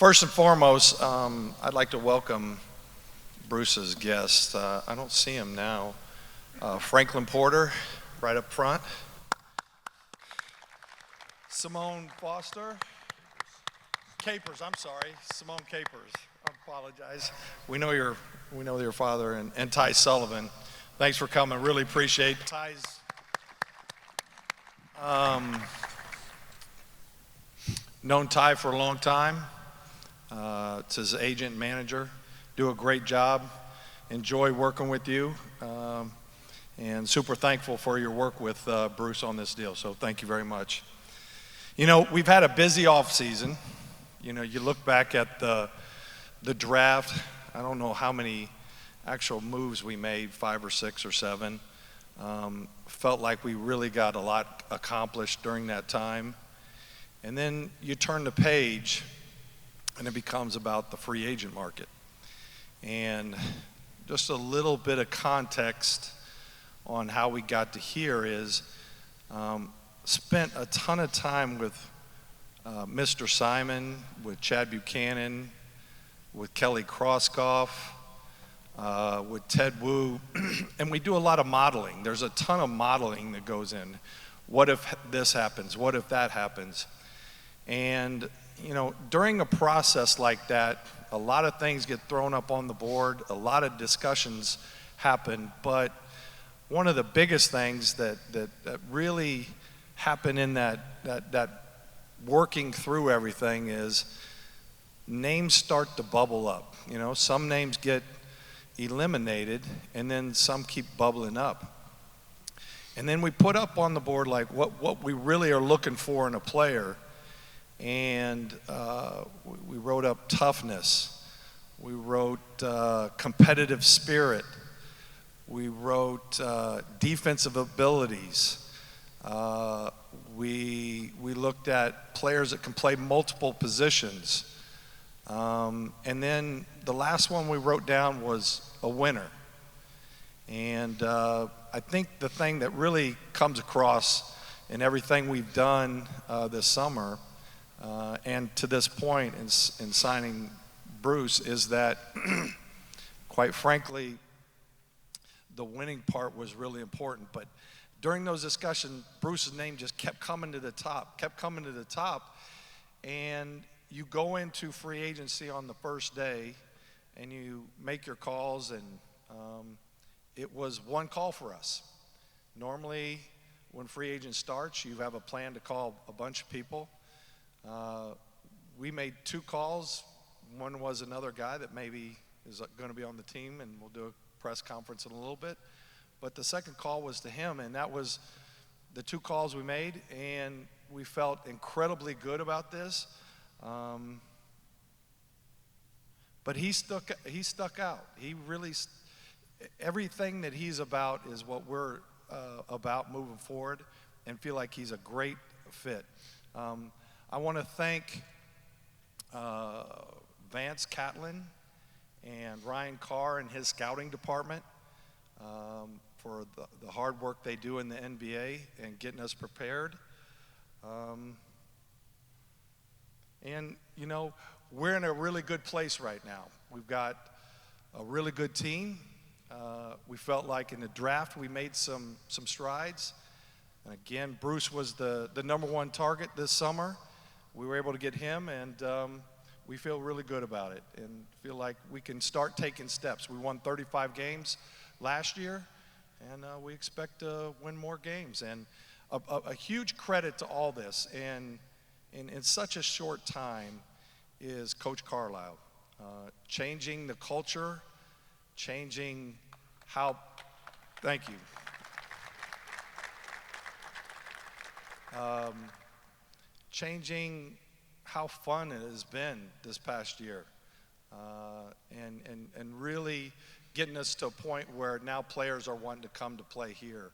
First and foremost, I'd like to welcome Bruce's guest. I don't see him now. Franklin Porter, right up front. Simone Foster. Capers, I'm sorry. Simone Capers. I apologize. We know your father, and Ty Sullivan. Thanks for coming. Really appreciate Ty's. Known Ty for a long time. It's his agent, manager. Do a great job. Enjoy working with you. And super thankful for your work with Bruce on this deal. So thank you very much. You know, we've had a busy off season. You know, you look back at the draft. I don't know how many actual moves we made, 5 or 6 or 7. Felt like we really got a lot accomplished during that time. And then you turn the page and it becomes about the free agent market. And just a little bit of context on how we got to here is spent a ton of time with Mr. Simon, with Chad Buchanan, with Kelly Krosskoff, with Ted Wu, and we do a lot of modeling. There's a ton of modeling that goes in. What if this happens? What if that happens? And you know, during a process like that, a lot of things get thrown up on the board, a lot of discussions happen, but one of the biggest things that really happen in that working through everything is names start to bubble up. You know, some names get eliminated and then some keep bubbling up. And then we put up on the board like what we really are looking for in a player. And we wrote up toughness. We wrote competitive spirit. We wrote defensive abilities. We looked at players that can play multiple positions. And then the last one we wrote down was a winner. And I think the thing that really comes across in everything we've done this summer and to this point in signing Bruce is that, quite frankly, the winning part was really important. But during those discussions, Bruce's name just kept coming to the top, and you go into free agency on the first day, and you make your calls, and it was one call for us. Normally, when free agent starts, you have a plan to call a bunch of people. We made 2 calls. One was another guy that maybe is going to be on the team, and we'll do a press conference in a little bit. But the second call was to him, and that was the 2 calls we made, and we felt incredibly good about this. But he stuck out. He really, everything that he's about is what we're about moving forward, and feel like he's a great fit. I want to thank Vance Catlin and Ryan Carr and his scouting department for the hard work they do in the NBA and getting us prepared. And, you know, we're in a really good place right now. We've got a really good team. We felt like in the draft we made some strides. And again, Bruce was the number 1 target this summer. We were able to get him, and we feel really good about it and feel like we can start taking steps. We won 35 games last year, and we expect to win more games. And a huge credit to all this, and in such a short time, is Coach Carlisle. Changing the culture, changing how, thank you. Changing how fun it has been this past year, and really getting us to a point where now players are wanting to come to play here,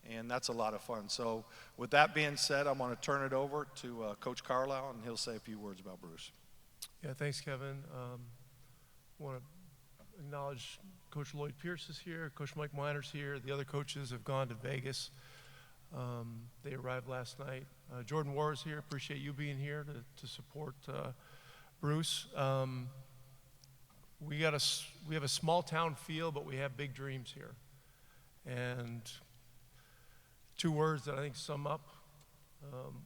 and that's a lot of fun. So with that being said, I'm going to turn it over to Coach Carlisle, and he'll say a few words about Bruce. Yeah, thanks, Kevin. I want to acknowledge Coach Lloyd Pierce is here, Coach Mike Miner's here. The other coaches have gone to Vegas. They arrived last night. Jordan War is here. Appreciate you being here to support Bruce, we have a small town feel, but we have big dreams here. And 2 words that I think sum up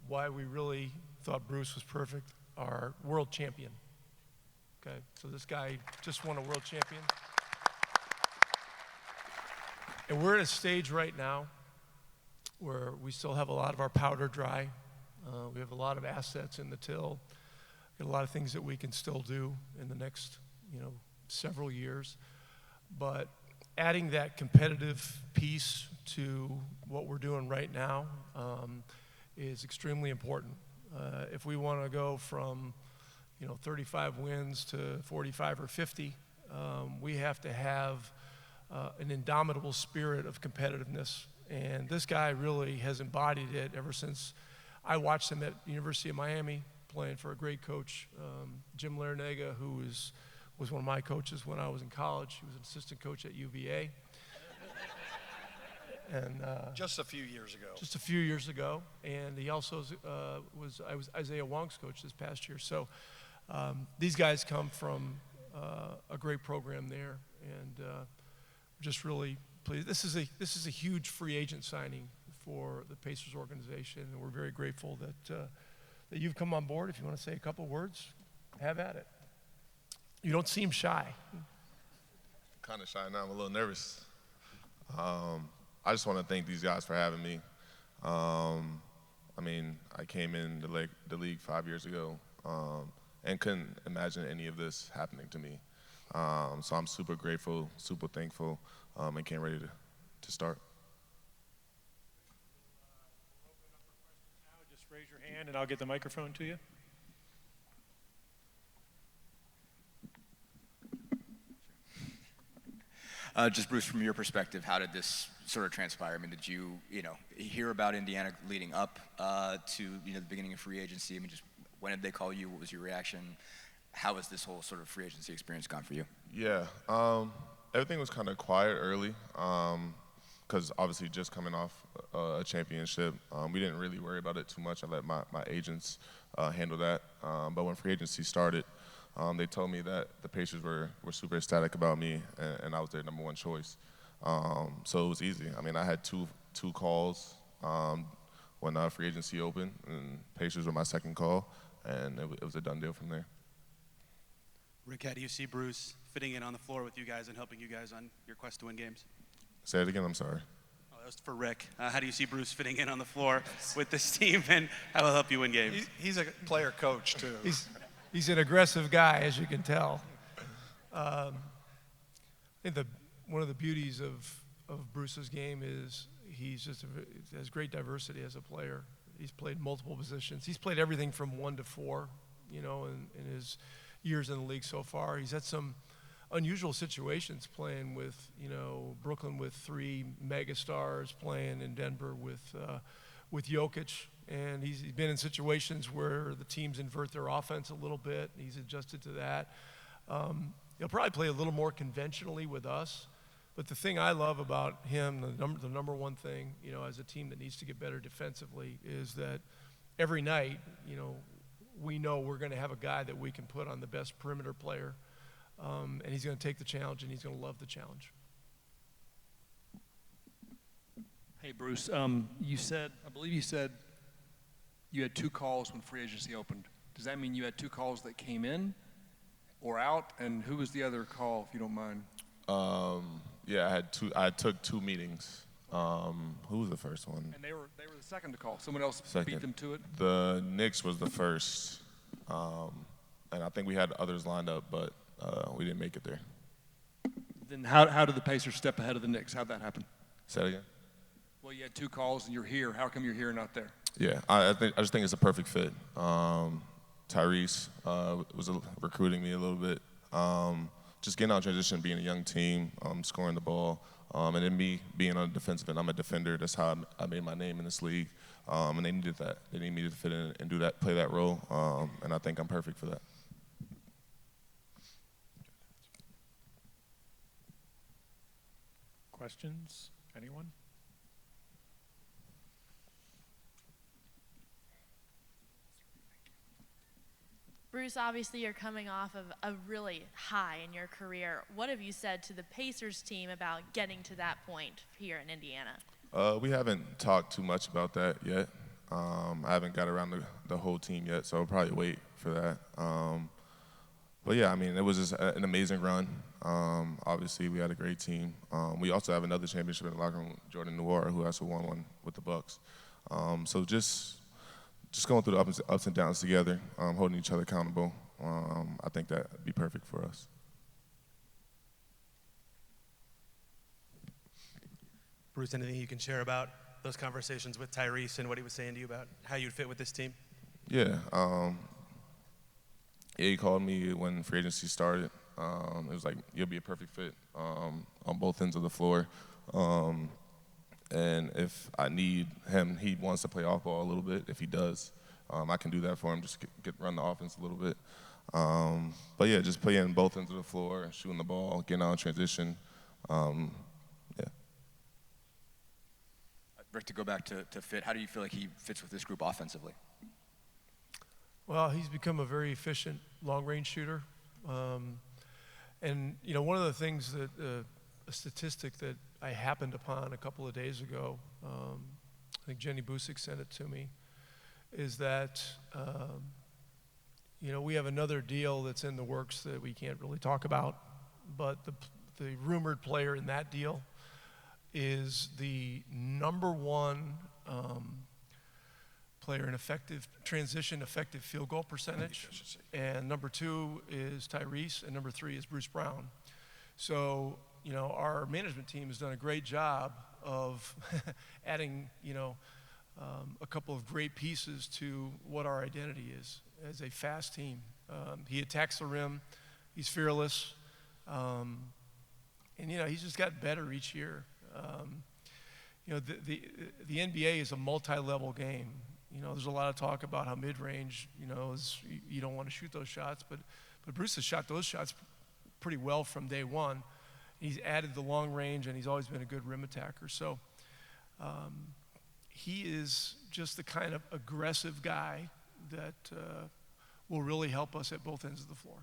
why we really thought Bruce was perfect are world champion. Okay, so this guy just won a world champion. And we're at a stage right now where we still have a lot of our powder dry. We have a lot of assets in the till. Got a lot of things that we can still do in the next, several years. But adding that competitive piece to what we're doing right now is extremely important. If we want to go from 35 wins to 45 or 50, we have to have an indomitable spirit of competitiveness. And this guy really has embodied it ever since I watched him at University of Miami playing for a great coach, Jim Larinaga, who was one of my coaches when I was in college. He was an assistant coach at UVA. And Just a few years ago. Just a few years ago. And he also was Isaiah Wong's coach this past year. So these guys come from a great program there, and just really pleased. This is a huge free agent signing for the Pacers organization, and we're very grateful that you've come on board. If you want to say a couple words, have at it. You don't seem shy. Kind of shy now. I'm a little nervous. I just want to thank these guys for having me. I came in the league 5 years ago and couldn't imagine any of this happening to me. So I'm super grateful, super thankful, and can't ready to start. We'll open up for questions now. Just raise your hand and I'll get the microphone to you. Just Bruce, from your perspective, how did this sort of transpire? I mean, did you, hear about Indiana leading up to, the beginning of free agency? I mean, just when did they call you? What was your reaction? How has this whole sort of free agency experience gone for you? Yeah, everything was kind of quiet early because obviously just coming off a championship, we didn't really worry about it too much. I let my agents handle that. But when free agency started, they told me that the Pacers were super ecstatic about me, and I was their number one choice. So it was easy. I mean, I had two calls when free agency opened, and Pacers were my second call, and it was a done deal from there. Rick, how do you see Bruce fitting in on the floor with you guys and helping you guys on your quest to win games? Say it again, I'm sorry. Oh, that was for Rick. How do you see Bruce fitting in on the floor with this team, and how will help you win games? He's a player coach, too. He's an aggressive guy, as you can tell. I think one of the beauties of Bruce's game is he has great diversity as a player. He's played multiple positions. He's played everything from 1 to 4, in his years in the league so far. He's had some unusual situations playing with, Brooklyn with 3 megastars, playing in Denver with Jokic. And he's been in situations where the teams invert their offense a little bit. He's adjusted to that. He'll probably play a little more conventionally with us. But the thing I love about him, the number one thing, as a team that needs to get better defensively, is that every night, we know we're going to have a guy that we can put on the best perimeter player. And he's going to take the challenge, and he's going to love the challenge. Hey, Bruce, I believe you said you had 2 calls when free agency opened. Does that mean you had 2 calls that came in or out? And who was the other call, if you don't mind? Yeah, I took 2 meetings. Who was the first one? And they were the second to call. Someone else beat them to it? The Knicks was the first. And I think we had others lined up, but we didn't make it there. Then how did the Pacers step ahead of the Knicks? How'd that happen? Say that again? Well, you had 2 calls and you're here. How come you're here and not there? Yeah, I just think it's a perfect fit. Tyrese was recruiting me a little bit. Just getting out of transition, being a young team, scoring the ball, and then me being on the defensive end. I'm a defender. That's how I made my name in this league. And they needed that. They needed me to fit in and play that role. And I think I'm perfect for that. Questions? Anyone? Bruce, obviously you're coming off of a really high in your career. What have you said to the Pacers team about getting to that point here in Indiana? We haven't talked too much about that yet. I haven't got around the whole team yet, so I'll probably wait for that. But yeah, I mean, it was just an amazing run. Obviously, we had a great team. We also have another championship in the locker room, Jordan Noir, who also won one with the Bucks. So just going through the ups and downs together, holding each other accountable. I think that'd be perfect for us. Bruce, anything you can share about those conversations with Tyrese and what he was saying to you about how you'd fit with this team? Yeah. He called me when free agency started. It was like, you'll be a perfect fit on both ends of the floor. And if I need him, he wants to play off ball a little bit. If he does, I can do that for him, just run the offense a little bit. But yeah, just playing both ends of the floor, shooting the ball, getting out in transition. Yeah. Rick, to go back to fit, how do you feel like he fits with this group offensively? Well, he's become a very efficient long-range shooter. And, you know, one of the things that, a statistic that I happened upon a couple of days ago, I think Jenny Busick sent it to me, is that, you know, we have another deal that's in the works that we can't really talk about, but the rumored player in that deal is the number one player in effective field goal percentage, and number 2 is Tyrese, and number 3 is Bruce Brown. So, you know, our management team has done a great job of adding, you know, a couple of great pieces to what our identity is as a fast team. He attacks the rim, he's fearless, and, you know, he's just got better each year. You know, the NBA is a multi-level game. You know, there's a lot of talk about how mid-range, you know, you don't want to shoot those shots, but Bruce has shot those shots pretty well from day one. He's added the long range, and he's always been a good rim attacker. So he is just the kind of aggressive guy that will really help us at both ends of the floor.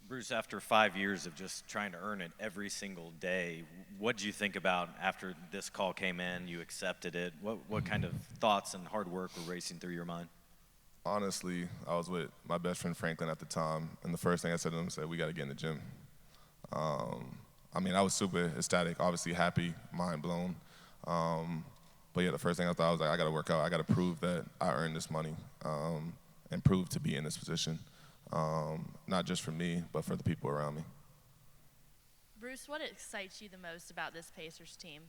Bruce, after 5 years of just trying to earn it every single day, what did you think about after this call came in, you accepted it? What kind of thoughts and hard work were racing through your mind? Honestly, I was with my best friend Franklin at the time, and the first thing I said to him was, we got to get in the gym. I mean, I was super ecstatic, obviously happy, mind blown. But yeah, the first thing I thought, I was like, I got to work out. I got to prove that I earned this money and prove to be in this position. Not just for me, but for the people around me. Bruce, what excites you the most about this Pacers team?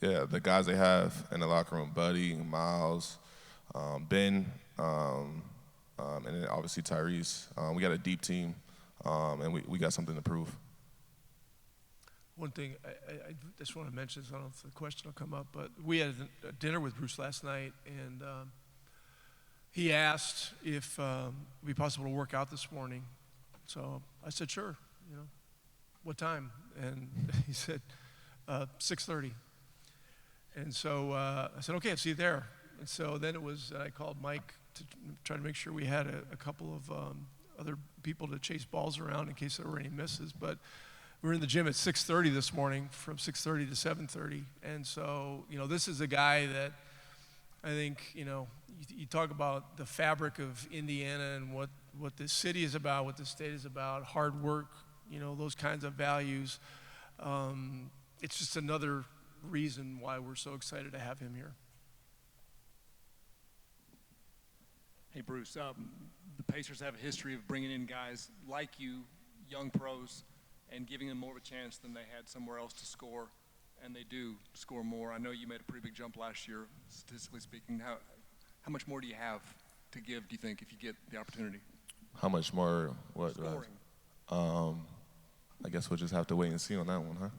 Yeah, the guys they have in the locker room, Buddy, Miles, Ben, and then obviously Tyrese. We got a deep team, and we got something to prove. One thing I just want to mention, I don't know if the question will come up, but we had a dinner with Bruce last night, and he asked if it would be possible to work out this morning. So I said, sure, you know, what time? And he said, 6:30. And so I said, okay, I'll see you there. And so then I called Mike to try to make sure we had a couple of other people to chase balls around in case there were any misses. But we were in the gym at 6:30 this morning, from 6:30 to 7:30. And so, you know, this is a guy that I think, you know, you talk about the fabric of Indiana and what this city is about, what the state is about, hard work, you know, those kinds of values. It's just another reason why we're so excited to have him here. Hey, Bruce, the Pacers have a history of bringing in guys like you, young pros, and giving them more of a chance than they had somewhere else to score, and they do score more. I know you made a pretty big jump last year, statistically speaking. How much more do you have to give, do you think, if you get the opportunity? How much more? What? Scoring. I guess we'll just have to wait and see on that one, huh?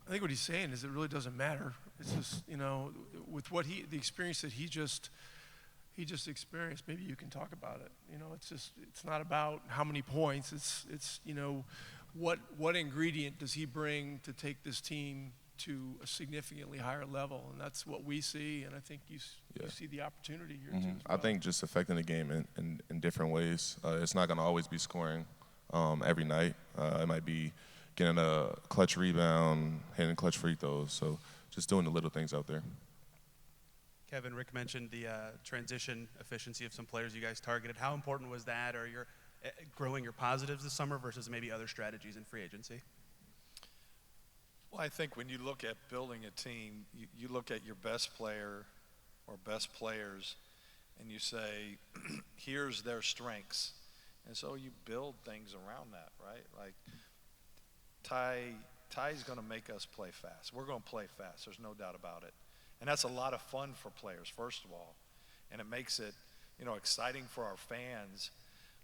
I think what he's saying is it really doesn't matter. It's just, you know, with the experience that he just experienced, maybe you can talk about it. You know, it's not about how many points. It's you know, what ingredient does he bring to take this team to a significantly higher level? And that's what we see, and I think you see the opportunity here too. As well. I think just affecting the game in different ways. It's not going to always be scoring every night. It might be getting a clutch rebound, hitting clutch free throws. So just doing the little things out there. Kevin, Rick mentioned the transition efficiency of some players you guys targeted. How important was that, or your growing your positives this summer versus maybe other strategies in free agency? Well, I think when you look at building a team, you look at your best player or best players, and you say, here's their strengths. And so you build things around that, right? Like Ty's going to make us play fast. We're going to play fast. There's no doubt about it. And that's a lot of fun for players, first of all. And it makes it, exciting for our fans.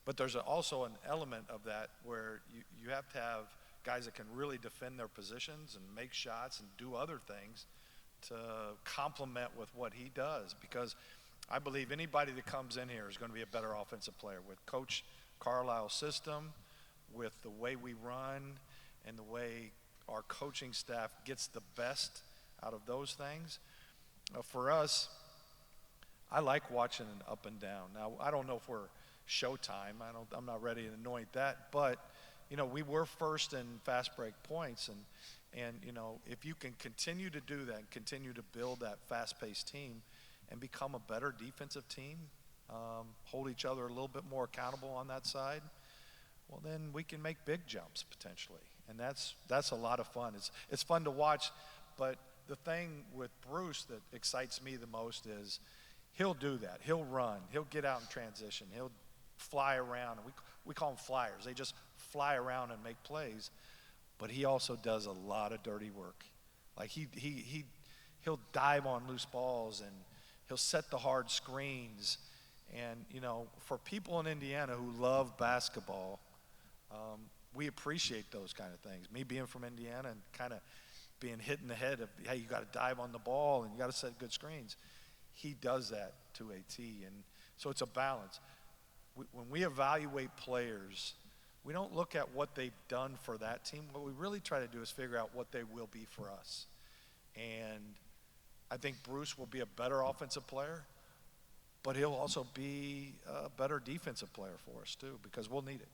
But there's also an element of that where you have to have guys that can really defend their positions and make shots and do other things to complement with what he does. Because I believe anybody that comes in here is going to be a better offensive player with Coach Carlisle's system, with the way we run, and the way our coaching staff gets the best out of those things. For us, I like watching an up and down. Now, I don't know if we're Showtime. I'm not ready to anoint that, but we were first in fast break points, and if you can continue to do that, and continue to build that fast-paced team, and become a better defensive team, hold each other a little bit more accountable on that side, well, then we can make big jumps potentially, and that's a lot of fun. It's fun to watch, but the thing with Bruce that excites me the most is he'll do that. He'll run. He'll get out in transition. He'll fly around. We call them flyers. They just fly around and make plays. But he also does a lot of dirty work. Like he'll dive on loose balls, and he'll set the hard screens. And, for people in Indiana who love basketball, we appreciate those kind of things. Me being from Indiana and kind of being hit in the head of, hey, you got to dive on the ball and you got to set good screens. He does that to a T, and so it's a balance. When we evaluate players, we don't look at what they've done for that team. What we really try to do is figure out what they will be for us. And I think Bruce will be a better offensive player, but he'll also be a better defensive player for us too, because we'll need it.